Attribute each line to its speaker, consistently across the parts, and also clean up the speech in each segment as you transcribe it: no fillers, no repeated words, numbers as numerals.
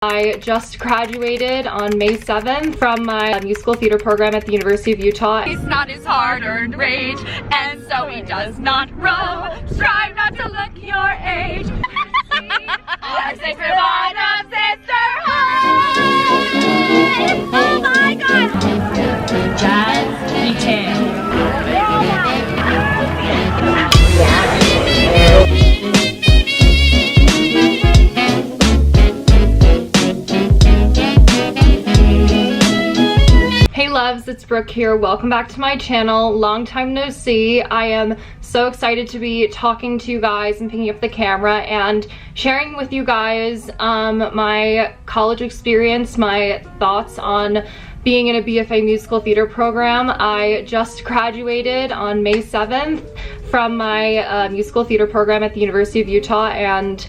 Speaker 1: I just graduated on May 7th from my musical theater program at the University of Utah.
Speaker 2: It's not his hard-earned rage, and so he does not row. Strive not to look your age. Our sacred bond of sisterhood. Oh my God! Jazz detail.
Speaker 1: Hey loves, it's Brooke here. Welcome back to my channel. Long time no see. I am so excited to be talking to you guys and picking up the camera and sharing with you guys my college experience, my thoughts on being in a BFA Musical Theatre program. I just graduated on May 7th from my musical theater program at the University of Utah, and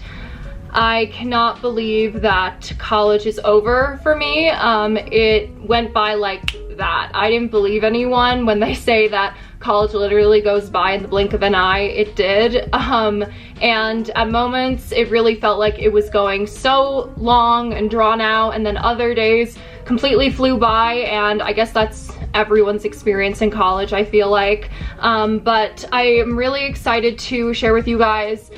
Speaker 1: I cannot believe that college is over for me. It went by like that. I didn't believe anyone when they say that college literally goes by in the blink of an eye. It did. And at moments it really felt like it was going so long and drawn out, and then other days completely flew by, and I guess that's everyone's experience in college, I feel like. But I am really excited to share with you guys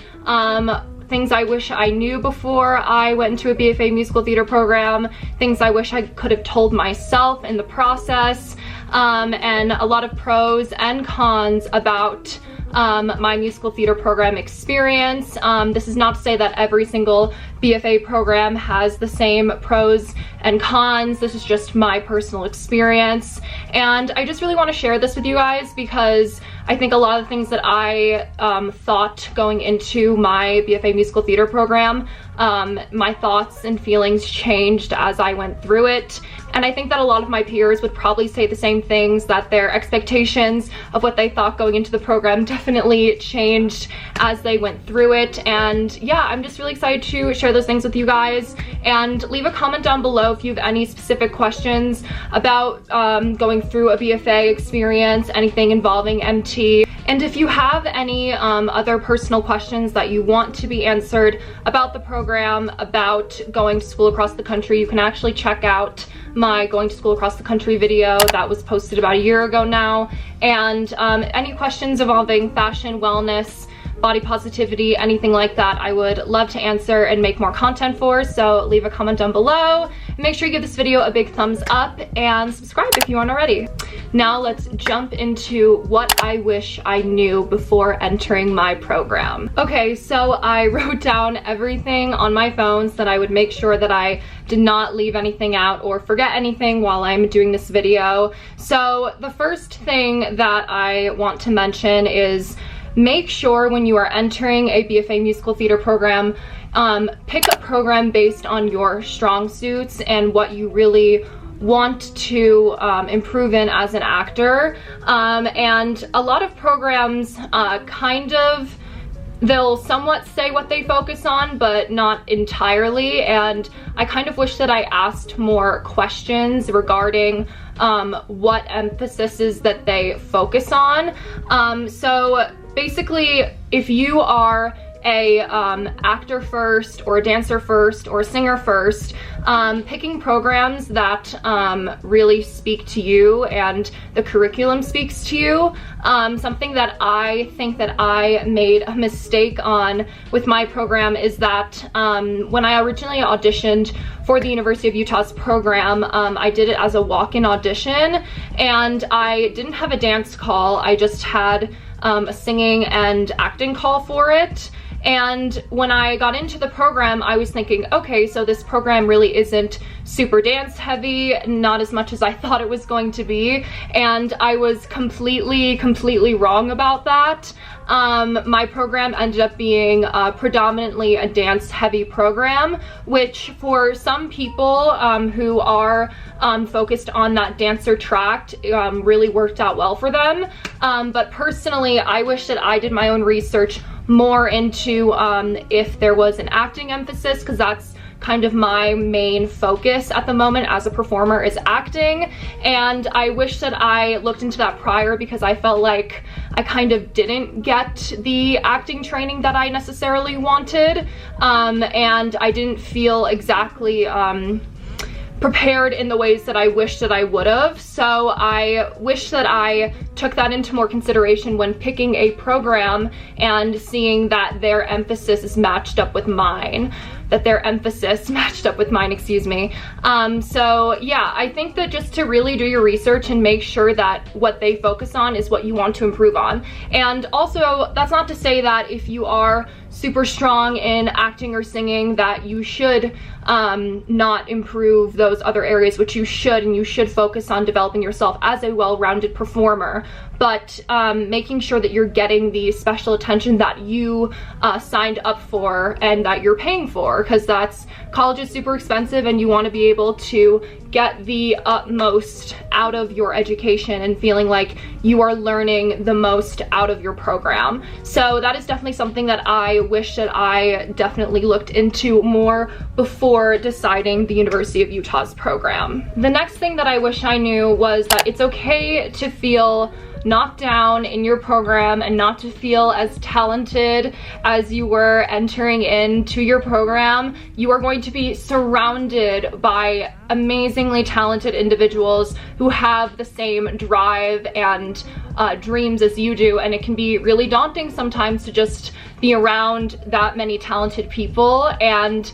Speaker 1: things I wish I knew before I went into a BFA musical theater program, things I wish I could have told myself in the process, and a lot of pros and cons about my musical theater program experience. This is not to say that every single BFA program has the same pros and cons. This is just my personal experience, and I just really want to share this with you guys because I think a lot of the things that I thought going into my BFA musical theater program, my thoughts and feelings changed as I went through it. And I think that a lot of my peers would probably say the same things, that their expectations of what they thought going into the program definitely changed as they went through it. And yeah, I'm just really excited to share those things with you guys. And leave a comment down below if you have any specific questions about going through a BFA experience, anything involving MT. And if you have any other personal questions that you want to be answered about the program, about going to school across the country, you can actually check out my going to school across the country video that was posted about a year ago now. And any questions involving fashion, wellness, body positivity, anything like that, I would love to answer and make more content for. So leave a comment down below. Make sure you give this video a big thumbs up and subscribe if you aren't already. Now let's jump into what I wish I knew before entering my program. Okay, so I wrote down everything on my phone so that I would make sure that I did not leave anything out or forget anything while I'm doing this video. So the first thing that I want to mention is make sure when you are entering a BFA musical theater program, pick a program based on your strong suits and what you really want to improve in as an actor. And a lot of programs they'll somewhat say what they focus on, but not entirely. And I kind of wish that I asked more questions regarding what emphases that they focus on. So basically, if you are a actor first or a dancer first or a singer first, picking programs that really speak to you and the curriculum speaks to you. Something that I think that I made a mistake on with my program is that when I originally auditioned for the University of Utah's program, I did it as a walk-in audition, and I didn't have a dance call. I just had a singing and acting call for it. And when I got into the program, I was thinking, okay, so this program really isn't super dance heavy, not as much as I thought it was going to be. And I was completely wrong about that. My program ended up being predominantly a dance heavy program, which for some people who are focused on that dancer track really worked out well for them. But personally, I wish that I did my own research more into if there was an acting emphasis, because that's kind of my main focus at the moment as a performer is acting, and I wish that I looked into that prior, because I felt like I kind of didn't get the acting training that I necessarily wanted, and I didn't feel exactly prepared in the ways that I wish that I would have. So I wish that I took that into more consideration when picking a program and seeing that their emphasis is matched up with mine. Excuse me. So yeah, I think that just to really do your research and make sure that what they focus on is what you want to improve on. And also, that's not to say that if you are super strong in acting or singing that you should not improve those other areas, which you should, and you should focus on developing yourself as a well-rounded performer, but making sure that you're getting the special attention that you signed up for and that you're paying for, because college is super expensive, and you want to be able to get the utmost out of your education and feeling like you are learning the most out of your program. So that is definitely something that I wish that I definitely looked into more before deciding the University of Utah's program. The next thing that I wish I knew was that it's okay to feel knocked down in your program and not to feel as talented as you were entering into your program. You are going to be surrounded by amazingly talented individuals who have the same drive and dreams as you do, and it can be really daunting sometimes to just be around that many talented people and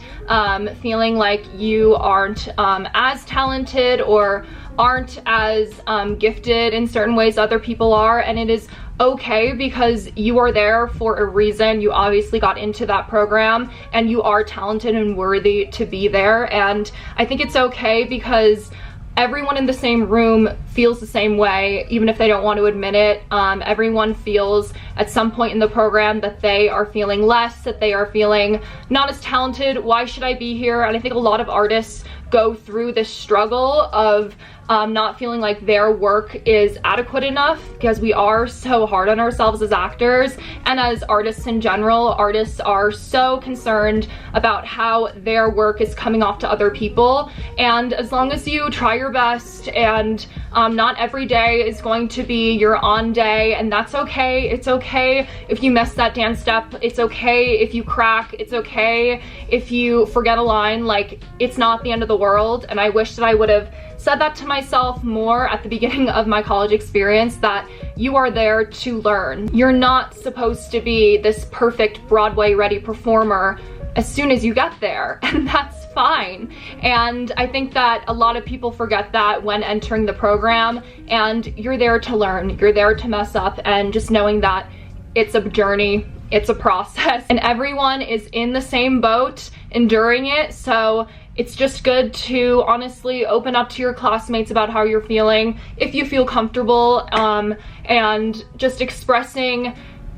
Speaker 1: feeling like you aren't as talented or aren't as gifted in certain ways other people are. And it is okay, because you are there for a reason. You obviously got into that program and you are talented and worthy to be there. And I think it's okay because everyone in the same room feels the same way, even if they don't want to admit it. Everyone feels at some point in the program that they are feeling less, that they are feeling not as talented. Why should I be here? And I think a lot of artists go through this struggle of not feeling like their work is adequate enough, because we are so hard on ourselves as actors and as artists in general. Artists are so concerned about how their work is coming off to other people, and as long as you try your best, and not every day is going to be your on day, and that's okay. It's okay if you miss that dance step. It's okay if you crack. It's okay if you forget a line. Like, it's not the end of the world. And I wish that I would have said that to myself more at the beginning of my college experience, that you are there to learn. You're not supposed to be this perfect Broadway ready performer as soon as you get there, and that's fine. And I think that a lot of people forget that when entering the program, and you're there to learn, you're there to mess up, and just knowing that it's a journey, it's a process, and everyone is in the same boat enduring it. So it's just good to honestly open up to your classmates about how you're feeling, if you feel comfortable, and just expressing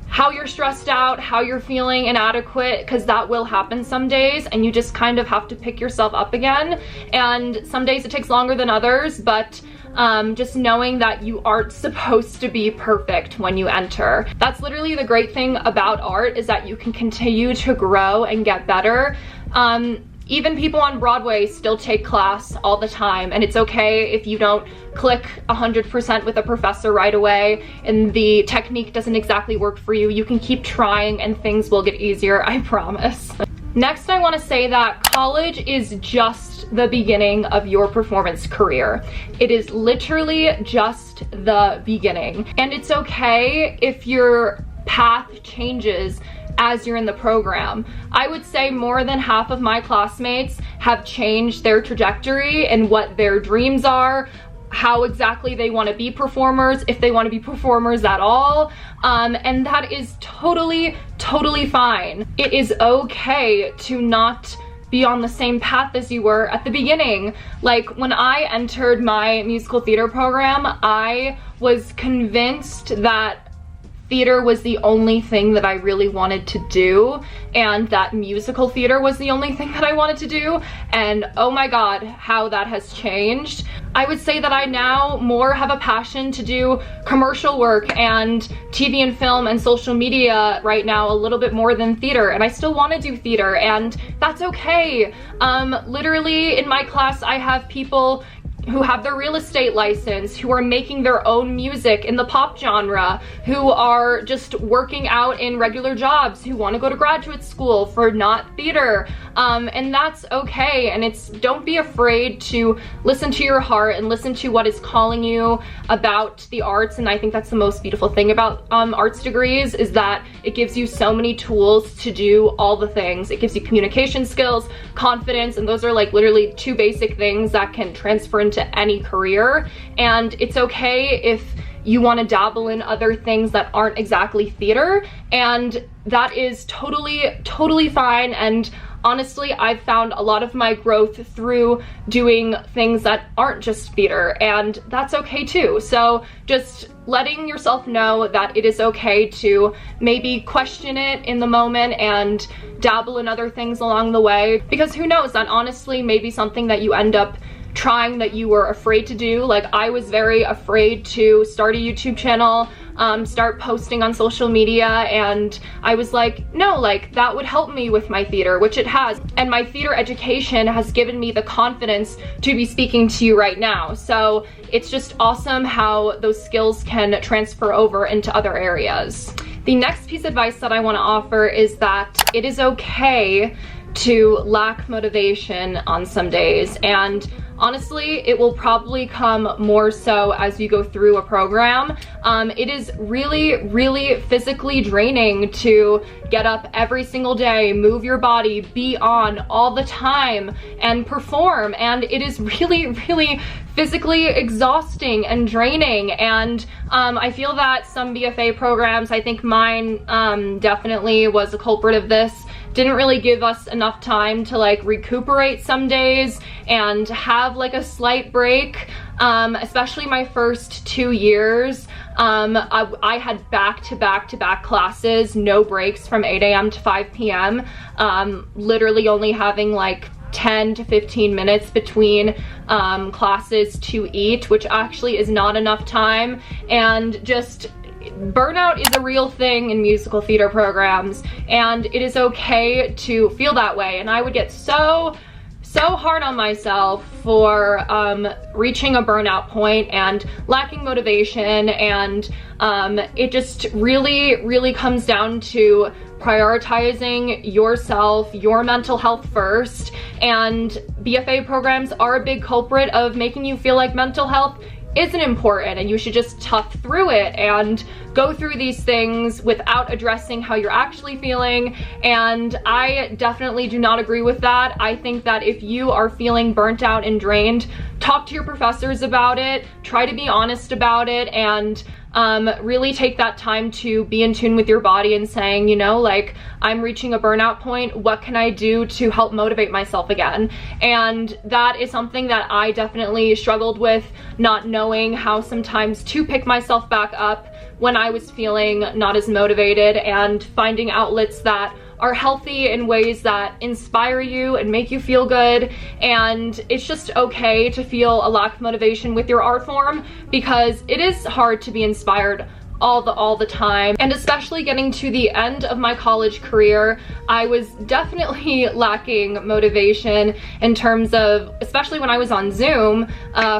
Speaker 1: how you're stressed out, how you're feeling inadequate, because that will happen some days, and you just kind of have to pick yourself up again. And some days it takes longer than others, but just knowing that you aren't supposed to be perfect when you enter. That's literally the great thing about art, is that you can continue to grow and get better. Even people on Broadway still take class all the time, and it's okay if you don't click 100% with a professor right away and the technique doesn't exactly work for you. You can keep trying and things will get easier, I promise. Next, I want to say that college is just the beginning of your performance career. It is literally just the beginning, and it's okay if your path changes as you're in the program. I would say more than half of my classmates have changed their trajectory and what their dreams are, how exactly they want to be performers, if they want to be performers at all, and that is totally fine. It is okay to not be on the same path as you were at the beginning. Like, when I entered my musical theater program, I was convinced that theater was the only thing that I really wanted to do, and that musical theater was the only thing that I wanted to do, and oh my god, how that has changed. I would say that I now more have a passion to do commercial work and TV and film and social media right now a little bit more than theater, and I still want to do theater, and that's okay. Literally in my class I have people who have their real estate license, who are making their own music in the pop genre, who are just working out in regular jobs, who want to go to graduate school for not theater, and that's okay. And don't be afraid to listen to your heart and listen to what is calling you about the arts. And I think that's the most beautiful thing about arts degrees, is that it gives you so many tools to do all the things. It gives you communication skills, confidence, and those are like literally two basic things that can transfer into any career. And it's okay if you want to dabble in other things that aren't exactly theater, and that is totally fine. And honestly, I've found a lot of my growth through doing things that aren't just theater, and that's okay too. So just letting yourself know that it is okay to maybe question it in the moment and dabble in other things along the way, because who knows, that honestly may be something that you end up trying that you were afraid to do. Like, I was very afraid to start a YouTube channel, start posting on social media, and I was like, no, like that would help me with my theater, which it has. And my theater education has given me the confidence to be speaking to you right now. So it's just awesome how those skills can transfer over into other areas. The next piece of advice that I want to offer is that it is okay to lack motivation on some days, and honestly, it will probably come more so as you go through a program. It is really physically draining to get up every single day, move your body, be on all the time, and perform, and it is really physically exhausting and draining. And I feel that some BFA programs, I think mine definitely was a culprit of this, didn't really give us enough time to like recuperate some days and have like a slight break. Especially my first 2 years, I had back-to-back classes, no breaks from 8 a.m. to 5 p.m. Literally only having like 10 to 15 minutes between classes to eat, which actually is not enough time. And just burnout is a real thing in musical theater programs, and it is okay to feel that way. And I would get so hard on myself for reaching a burnout point and lacking motivation, and it just really comes down to prioritizing yourself, your mental health first. And BFA programs are a big culprit of making you feel like mental health isn't important, and you should just tough through it and go through these things without addressing how you're actually feeling. And I definitely do not agree with that. I think that if you are feeling burnt out and drained, talk to your professors about it, try to be honest about it, and really take that time to be in tune with your body and saying, you know, like, I'm reaching a burnout point, what can I do to help motivate myself again? And that is something that I definitely struggled with, not knowing how sometimes to pick myself back up when I was feeling not as motivated, and finding outlets that are healthy in ways that inspire you and make you feel good. And it's just okay to feel a lack of motivation with your art form, because it is hard to be inspired all the time. And especially getting to the end of my college career, I was definitely lacking motivation in terms of, especially when I was on Zoom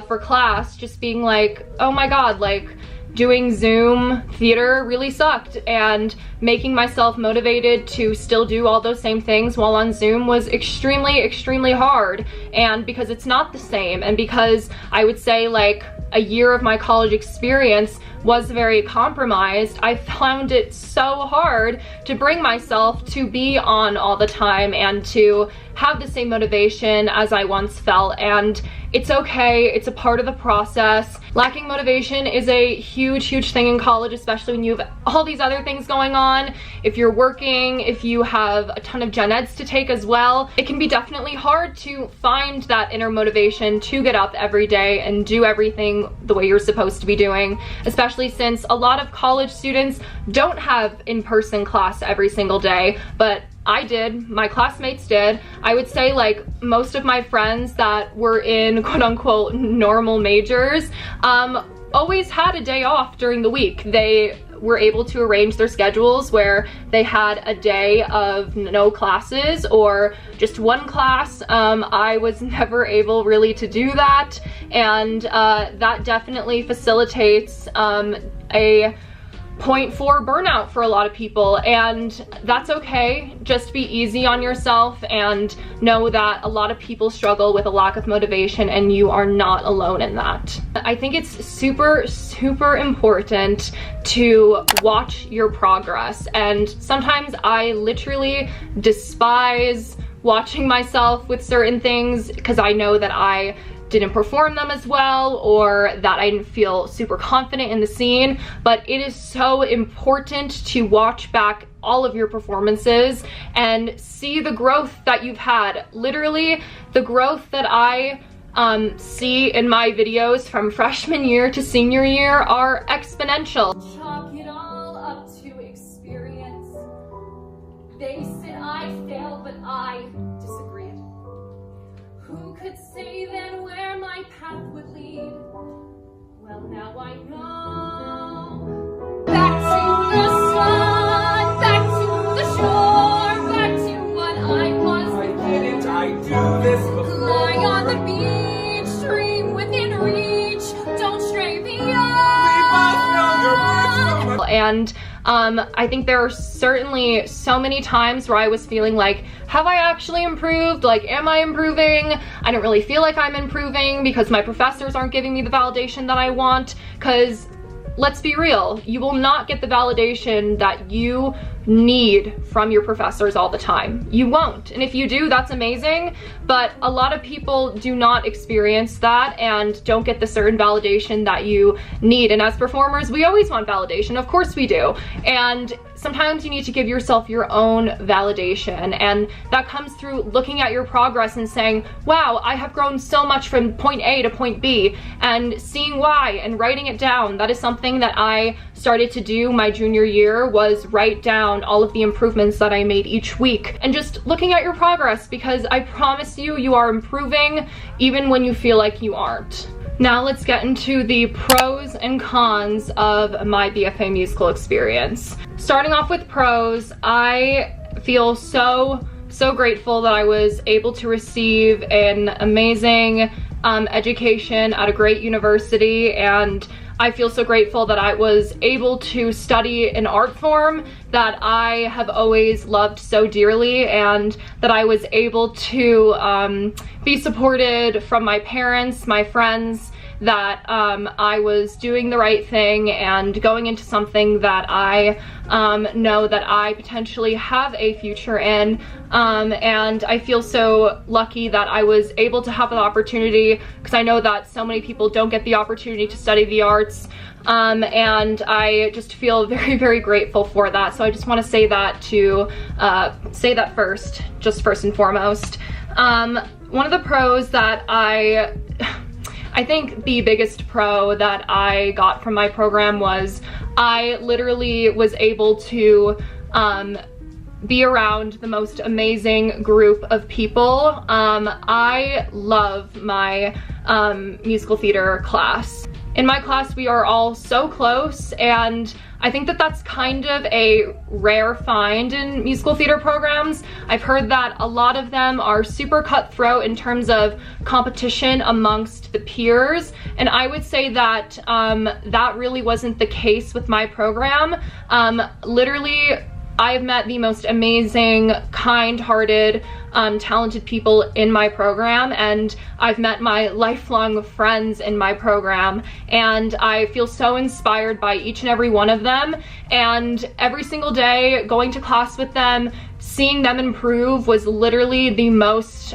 Speaker 1: for class, just being like, oh my god, like, doing Zoom theater really sucked, and making myself motivated to still do all those same things while on Zoom was extremely hard. And because it's not the same, and because I would say like a year of my college experience was very compromised, I found it so hard to bring myself to be on all the time and to have the same motivation as I once felt, and it's okay. It's a part of the process. Lacking motivation is a huge thing in college, especially when you have all these other things going on. If you're working, if you have a ton of gen eds to take as well, it can be definitely hard to find that inner motivation to get up every day and do everything the way you're supposed to be doing, especially since a lot of college students don't have in-person class every single day, but I did, my classmates did. I would say like most of my friends that were in quote unquote normal majors always had a day off during the week. They were able to arrange their schedules where they had a day of no classes or just one class. I was never able really to do that, and that definitely facilitates a point for burnout for a lot of people, and that's okay. Just be easy on yourself and know that a lot of people struggle with a lack of motivation, and you are not alone in that. I think it's super important to watch your progress, and sometimes I literally despise watching myself with certain things because I know that I didn't perform them as well, or that I didn't feel super confident in the scene. But it is so important to watch back all of your performances and see the growth that you've had. Literally, the growth that I see in my videos from freshman year to senior year are exponential. Chalk it all up to experience. They said I failed, but I disagreed. Who could say then where my path would lead? Well, now I know. Back to the sun, back to the shore, back to what I was.
Speaker 3: Why didn't I do this before?
Speaker 1: Lying on the beach, dream within reach, don't stray beyond.
Speaker 3: We both know your words so much.
Speaker 1: And I think there are certainly so many times where I was feeling like, have I actually improved? Like, am I improving? I don't really feel like I'm improving because my professors aren't giving me the validation that I want. Because let's be real, you will not get the validation that you need from your professors all the time. You won't. And if you do, that's amazing. But a lot of people do not experience that and don't get the certain validation that you need. And as performers, we always want validation. Of course we do. And sometimes you need to give yourself your own validation. And that comes through looking at your progress and saying, wow, I have grown so much from point A to point B, and seeing why and writing it down. That is something that I started to do my junior year, was write down all of the improvements that I made each week and just looking at your progress, because I promise you, you are improving even when you feel like you aren't. Now let's get into the pros and cons of my BFA musical experience. Starting off with pros, I feel so grateful that I was able to receive an amazing education at a great university, and I feel so grateful that I was able to study an art form that I have always loved so dearly, and that I was able to be supported from my parents, my friends, that I was doing the right thing and going into something that I know that I potentially have a future in. And I feel so lucky that I was able to have an opportunity, because I know that so many people don't get the opportunity to study the arts. And I just feel very grateful for that. So I just want to say that first and foremost. One of the pros that I think the biggest pro that I got from my program was I literally was able to be around the most amazing group of people. I love my musical theater class. In my class, we are all so close, and I think that that's kind of a rare find in musical theater programs. I've heard that a lot of them are super cutthroat in terms of competition amongst the peers, and I would say that that really wasn't the case with my program. Literally, I've met the most amazing, kind-hearted, talented people in my program, and I've met my lifelong friends in my program, and I feel so inspired by each and every one of them. And every single day, going to class with them, seeing them improve was literally the most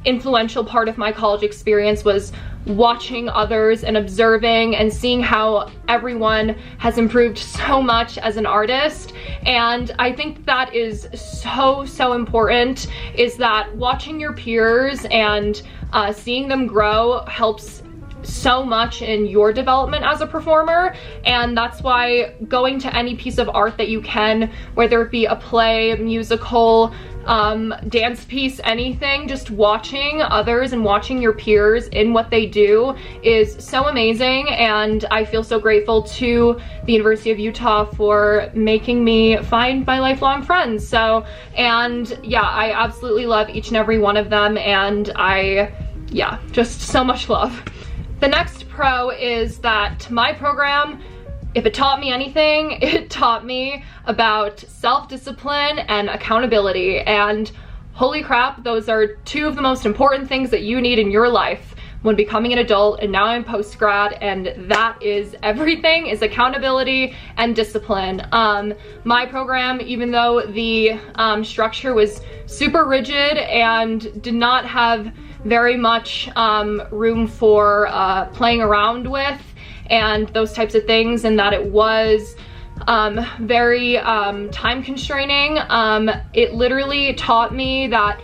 Speaker 1: influential part of my college experience, was watching others and observing and seeing how everyone has improved so much as an artist. And I think that is so important, is that watching your peers and seeing them grow helps so much in your development as a performer. And that's why going to any piece of art that you can, whether it be a play, musical, dance piece, anything, just watching others and watching your peers in what they do is so amazing. And I feel so grateful to the University of Utah for making me find my lifelong friends. So, and yeah, I absolutely love each and every one of them, and yeah, just so much love. The next pro is that my program, if it taught me anything, it taught me about self-discipline and accountability. And holy crap, those are two of the most important things that you need in your life when becoming an adult. And now I'm post-grad, and that is everything, is accountability and discipline. My program, even though the structure was super rigid and did not have very much room for playing around with and those types of things, and that it was very time constraining, it literally taught me that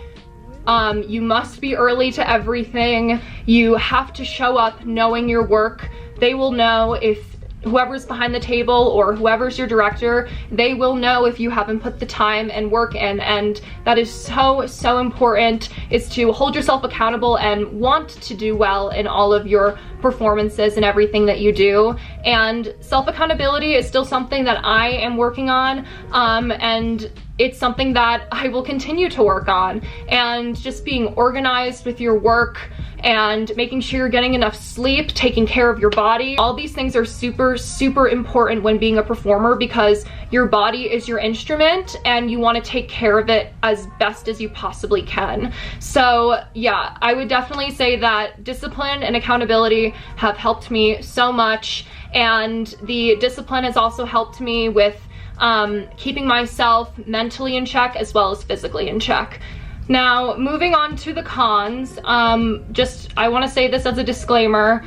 Speaker 1: you must be early to everything. You have to show up knowing your work. They will know if whoever's behind the table or whoever's your director, they will know if you haven't put the time and work in. And that is so important, is to hold yourself accountable and want to do well in all of your performances and everything that you do. And self-accountability is still something that I am working on, and it's something that I will continue to work on. And just being organized with your work and making sure you're getting enough sleep, taking care of your body. All these things are super important when being a performer, because your body is your instrument and you want to take care of it as best as you possibly can. So yeah, I would definitely say that discipline and accountability have helped me so much. And the discipline has also helped me with keeping myself mentally in check as well as physically in check. Now, moving on to the cons, I want to say this as a disclaimer.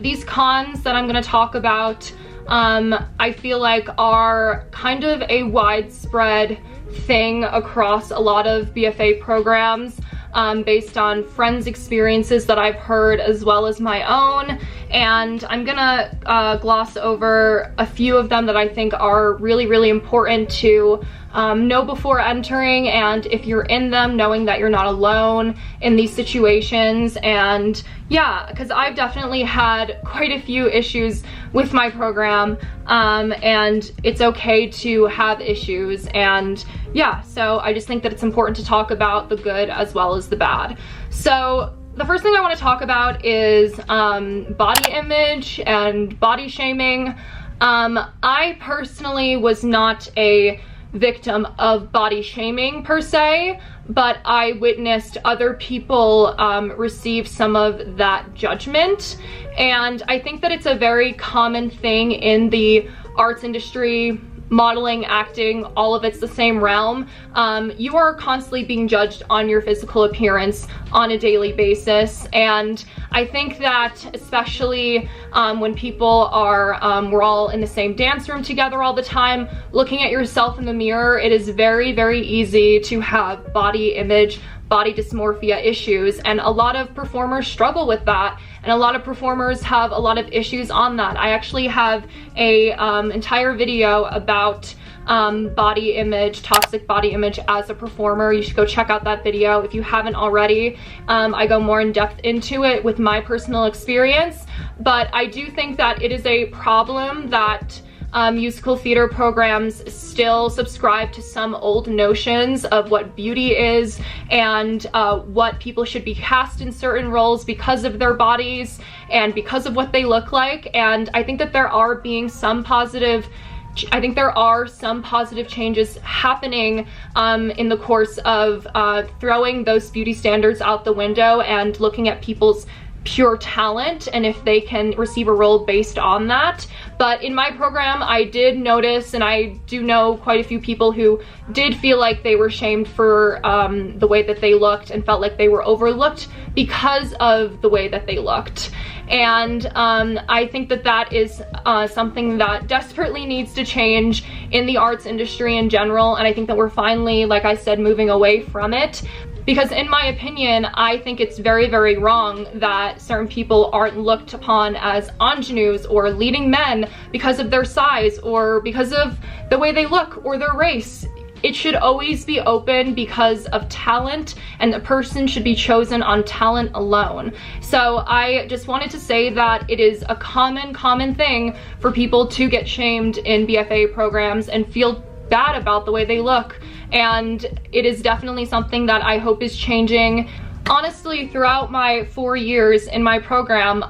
Speaker 1: These cons that I'm going to talk about, I feel like are kind of a widespread thing across a lot of BFA programs, based on friends' experiences that I've heard as well as my own. And I'm gonna gloss over a few of them that I think are really important to know before entering, and if you're in them, knowing that you're not alone in these situations. And yeah, because I've definitely had quite a few issues with my program, and it's okay to have issues. And yeah, so I just think that it's important to talk about the good as well as the bad. So the first thing I want to talk about is body image and body shaming. I personally was not a victim of body shaming per se, but I witnessed other people receive some of that judgment. And I think that it's a very common thing in the arts industry, modeling, acting, all of it's the same realm. You are constantly being judged on your physical appearance on a daily basis. And I think that especially when people are, we're all in the same dance room together all the time, looking at yourself in the mirror, it is very easy to have body image, body dysmorphia issues. And a lot of performers struggle with that. And a lot of performers have a lot of issues on that. I actually have a entire video about body image, toxic body image as a performer. You should go check out that video if you haven't already. I go more in depth into it with my personal experience, but I do think that it is a problem that musical theater programs still subscribe to some old notions of what beauty is and what people should be cast in certain roles because of their bodies and because of what they look like. And I think that there are some positive changes happening in the course of throwing those beauty standards out the window and looking at people's pure talent and if they can receive a role based on that. But in my program, I did notice, and I do know quite a few people who did feel like they were shamed for the way that they looked and felt like they were overlooked because of the way that they looked. And I think that that is something that desperately needs to change in the arts industry in general, and I think that we're finally, like I said, moving away from it. Because in my opinion, I think it's very, very wrong that certain people aren't looked upon as ingenues or leading men because of their size or because of the way they look or their race. It should always be open because of talent, and a person should be chosen on talent alone. So I just wanted to say that it is a common thing for people to get shamed in BFA programs and feel bad about the way they look. And it is definitely something that I hope is changing. Honestly, throughout my 4 years in my program,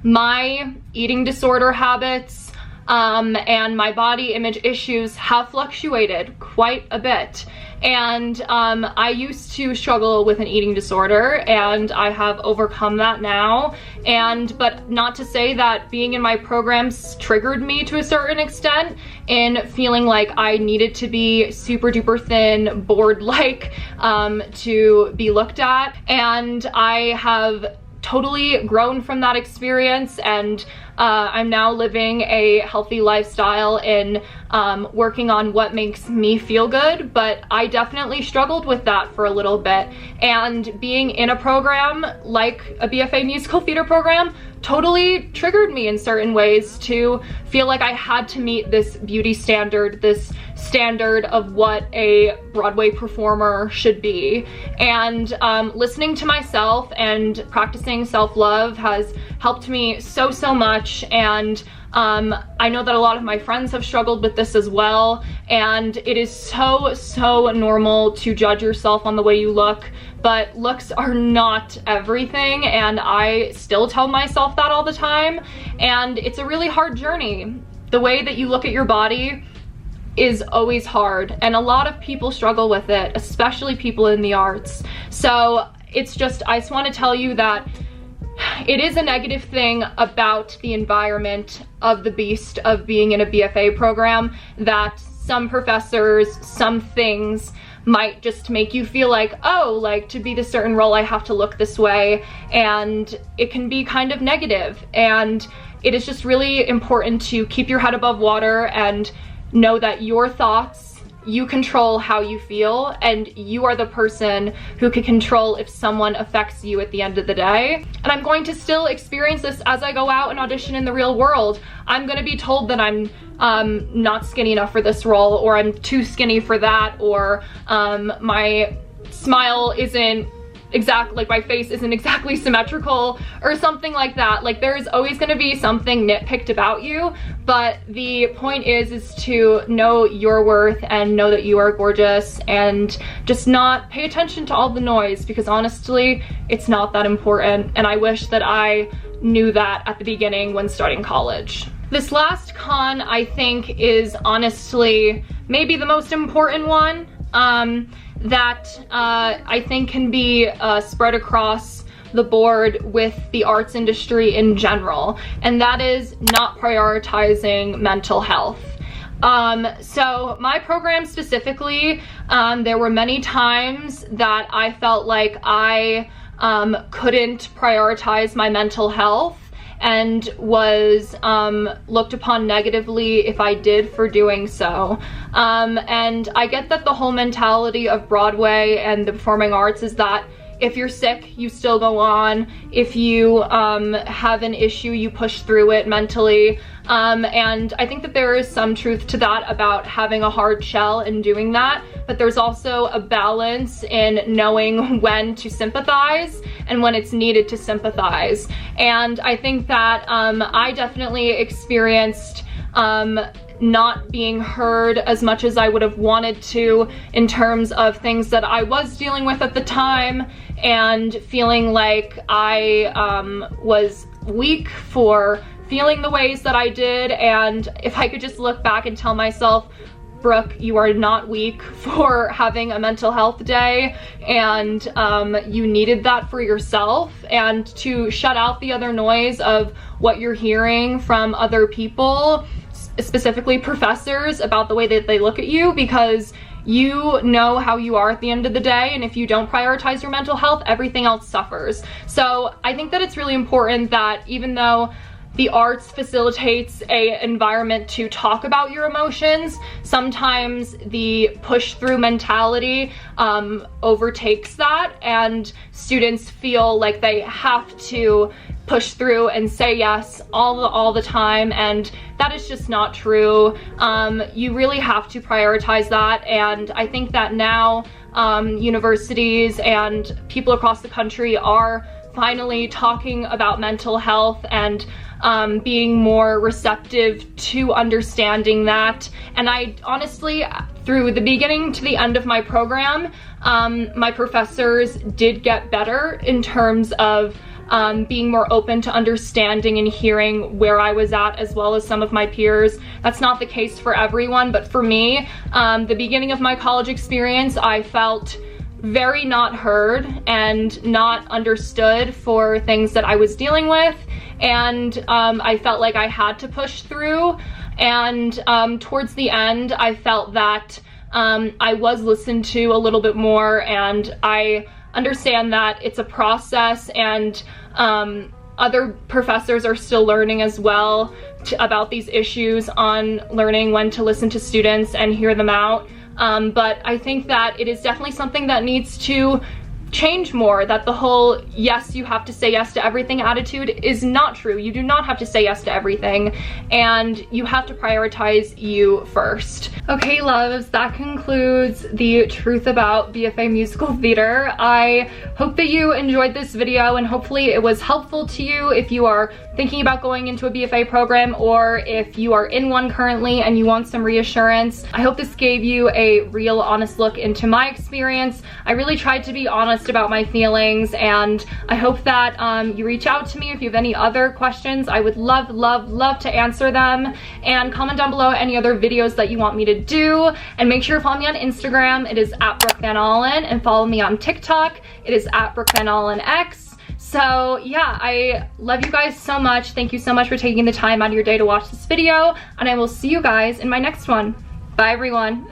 Speaker 1: my eating disorder habits and my body image issues have fluctuated quite a bit. And I used to struggle with an eating disorder, and I have overcome that now. But not to say that being in my programs triggered me to a certain extent in feeling like I needed to be super duper thin, board-like to be looked at. And I have totally grown from that experience, and I'm now living a healthy lifestyle in working on what makes me feel good. But I definitely struggled with that for a little bit, and being in a program like a BFA Musical Theatre program totally triggered me in certain ways to feel like I had to meet this beauty standard, this standard of what a Broadway performer should be. And listening to myself and practicing self-love has helped me so much. And I know that a lot of my friends have struggled with this as well, and it is so normal to judge yourself on the way you look, but looks are not everything, and I still tell myself that all the time. And it's a really hard journey. The way that you look at your body is always hard, and a lot of people struggle with it, especially people in the arts. So it's just, I just want to tell you that it is a negative thing about the environment of the beast of being in a BFA program, that some professors, some things might just make you feel like, oh, like to be this certain role I have to look this way, and it can be kind of negative. And it is just really important to keep your head above water and know that your thoughts, you control how you feel, and you are the person who can control if someone affects you at the end of the day. And I'm going to still experience this as I go out and audition in the real world. I'm gonna be told that I'm not skinny enough for this role, or I'm too skinny for that, or my smile isn't exact, like my face isn't exactly symmetrical or something like that. Like there's always going to be something nitpicked about you, but the point is to know your worth and know that you are gorgeous, and just not pay attention to all the noise, because honestly it's not that important. And I wish that I knew that at the beginning when starting college. This last con I think is honestly maybe the most important one that I think can be spread across the board with the arts industry in general, and that is not prioritizing mental health. So my program specifically, there were many times that I felt like I couldn't prioritize my mental health, and was looked upon negatively if I did for doing so. And I get that the whole mentality of Broadway and the performing arts is that if you're sick, you still go on. If you have an issue, you push through it mentally. And I think that there is some truth to that about having a hard shell and doing that, but there's also a balance in knowing when to sympathize and when it's needed to sympathize. And I think that I definitely experienced not being heard as much as I would have wanted to in terms of things that I was dealing with at the time, and feeling like I was weak for feeling the ways that I did. And if I could just look back and tell myself, Brooke, you are not weak for having a mental health day, and you needed that for yourself, and to shut out the other noise of what you're hearing from other people, specifically professors, about the way that they look at you, because you know how you are at the end of the day, and if you don't prioritize your mental health, everything else suffers. So I think that it's really important that even though the arts facilitates an environment to talk about your emotions, sometimes the push-through mentality overtakes that, and students feel like they have to push through and say yes all the time, and that is just not true. You really have to prioritize that, and I think that now universities and people across the country are finally talking about mental health and being more receptive to understanding that. And I honestly, through the beginning to the end of my program, my professors did get better in terms of being more open to understanding and hearing where I was at, as well as some of my peers. That's not the case for everyone, but for me, the beginning of my college experience, I felt very not heard and not understood for things that I was dealing with, and I felt like I had to push through, and towards the end I felt that I was listened to a little bit more, and I understand that it's a process, and other professors are still learning as well about these issues, on learning when to listen to students and hear them out. But I think that it is definitely something that needs to change more, that the whole yes, you have to say yes to everything attitude is not true. You do not have to say yes to everything, and you have to prioritize you first. Okay, loves, that concludes the truth about BFA Musical Theater. I hope that you enjoyed this video, and hopefully it was helpful to you if you are thinking about going into a BFA program, or if you are in one currently and you want some reassurance. I hope this gave you a real honest look into my experience. I really tried to be honest about my feelings, and I hope that you reach out to me if you have any other questions. I would love to answer them, and comment down below any other videos that you want me to do, and make sure to follow me on Instagram. It is @BrookeVanAllen, and follow me on TikTok. It is @BrookeVanAllenX. So yeah, I love you guys so much. Thank you so much for taking the time out of your day to watch this video, and I will see you guys in my next one. Bye everyone.